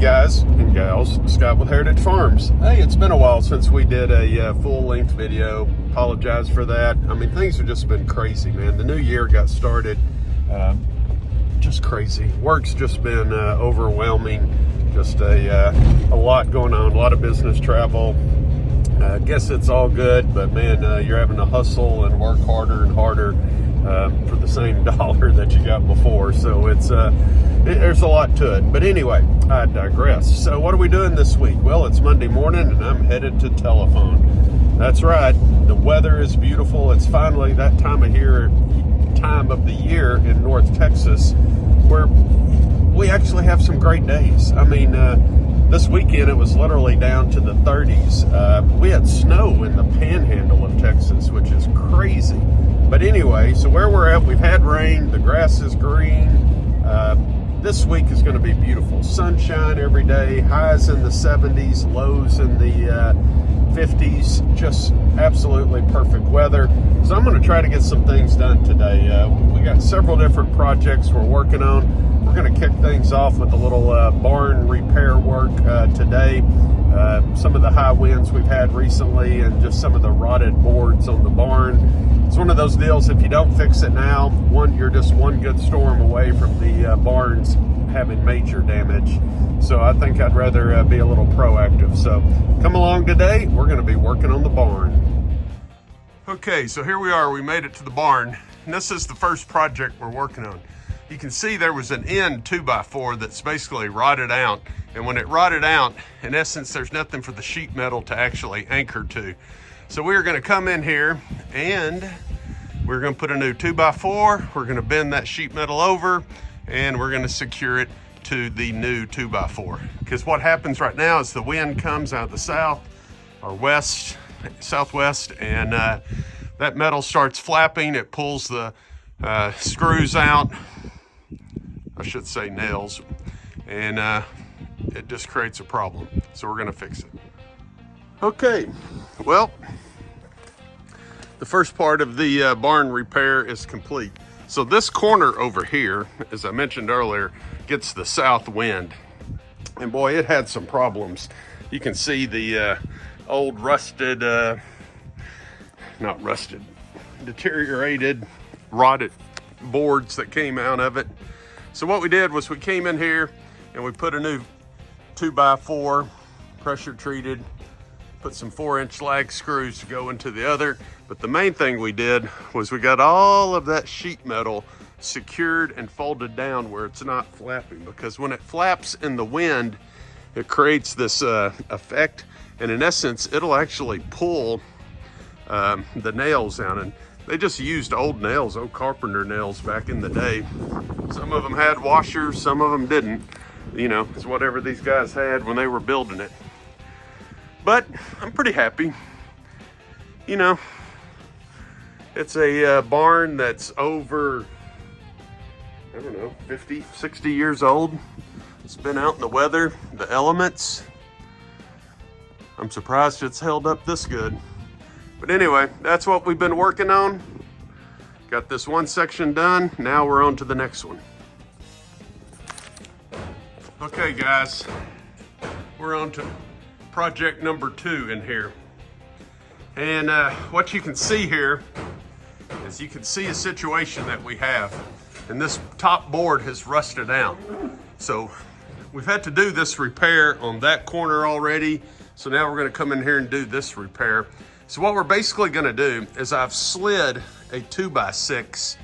guys and gals, Scott with Heritage Farms. Hey, it's been a while since we did a full-length video. Apologize for that. I mean, things have just been crazy, man. The new year got started just crazy. Work's just been overwhelming. Just a lot going on, a lot of business travel. I guess it's all good, but man, you're having to hustle and work harder and harder for the same dollar that you got before. So there's a lot to it. But anyway, I digress. So what are we doing this week? Well, it's Monday morning and I'm headed to Telephone. That's right. The weather is beautiful. It's finally that time of the year in North Texas where we actually have some great days. I mean, this weekend it was literally down to the 30s. We had snow in the panhandle of Texas, which is crazy. But anyway, so where we're at, we've had rain, the grass is green. This week is going to be beautiful. Sunshine every day, highs in the 70s, lows in the 50s, just absolutely perfect weather. So I'm going to try to get some things done today. We got several different projects we're working on. We're going to kick things off with a little barn repair work today. Some of the high winds we've had recently and just some of the rotted boards on the barn. It's one of those deals, if you don't fix it now, you're just one good storm away from the barns having major damage. So I think I'd rather be a little proactive. So come along today, we're going to be working on the barn. Okay, so here we are, we made it to the barn. And this is the first project we're working on. You can see there was an end 2x4 that's basically rotted out. And when it rotted out, in essence, there's nothing for the sheet metal to actually anchor to. So we're going to come in here and we're going to put a new 2x4. We're going to bend that sheet metal over and we're going to secure it to the new 2x4. Because what happens right now is the wind comes out of the south or southwest, and that metal starts flapping. It pulls the screws out. I should say nails, and it just creates a problem. So we're gonna fix it. Okay, well, the first part of the barn repair is complete. So this corner over here, as I mentioned earlier, gets the south wind. And boy, it had some problems. You can see the old deteriorated, rotted boards that came out of it. So what we did was we came in here and we put a new 2x4, pressure treated, put some 4-inch lag screws to go into the other. But the main thing we did was we got all of that sheet metal secured and folded down where it's not flapping, because when it flaps in the wind, it creates this effect, and in essence, it'll actually pull the nails down. And they just used old nails, old carpenter nails back in the day. Some of them had washers, some of them didn't. You know, it's whatever these guys had when they were building it. But I'm pretty happy. You know, it's a barn that's over, I don't know, 50, 60 years old. It's been out in the weather, the elements. I'm surprised it's held up this good. But anyway, that's what we've been working on. Got this one section done. Now we're on to the next one. Okay, guys, we're on to project number 2 in here. And what you can see here is you can see a situation that we have. And this top board has rusted out. So we've had to do this repair on that corner already. So now we're going to come in here and do this repair. So what we're basically going to do is I've slid a 2x6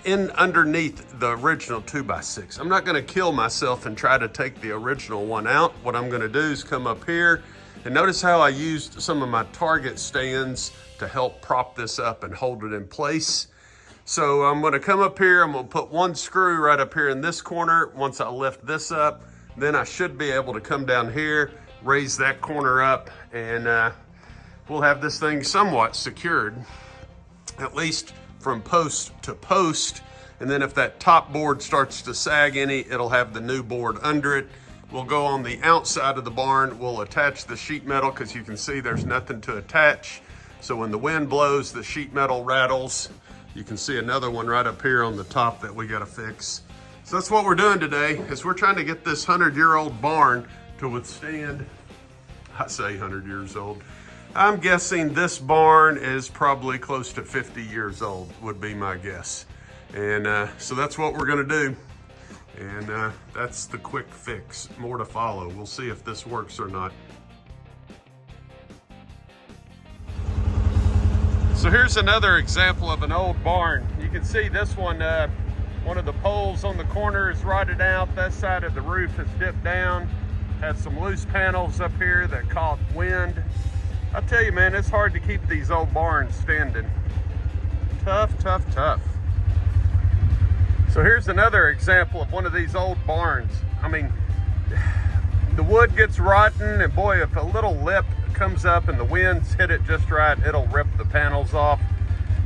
in underneath the original 2x6. I'm not going to kill myself and try to take the original one out. What I'm going to do is come up here and notice how I used some of my target stands to help prop this up and hold it in place. So I'm going to come up here, I'm going to put one screw right up here in this corner. Once I lift this up, then I should be able to come down here, raise that corner up, and we'll have this thing somewhat secured, at least from post to post. And then if that top board starts to sag any, it'll have the new board under it. We'll go on the outside of the barn, we'll attach the sheet metal, because you can see there's nothing to attach. So when the wind blows, the sheet metal rattles. You can see another one right up here on the top that we got to fix. So that's what we're doing today, is we're trying to get this 100-year-old barn to withstand, I say 100 years old. I'm guessing this barn is probably close to 50 years old, would be my guess. And so that's what we're gonna do. And that's the quick fix. More to follow. We'll see if this works or not. So here's another example of an old barn. You can see this one of the poles on the corner is rotted out. That side of the roof has dipped down. Had some loose panels up here that caught wind. I tell you, man, it's hard to keep these old barns standing. Tough, tough, tough. So here's another example of one of these old barns. I mean, the wood gets rotten, and boy, if a little lip comes up and the winds hit it just right, it'll rip the panels off.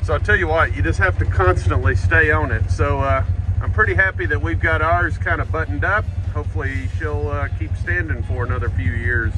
So I tell you what, you just have to constantly stay on it. So I'm pretty happy that we've got ours kind of buttoned up. Hopefully she'll keep standing for another few years.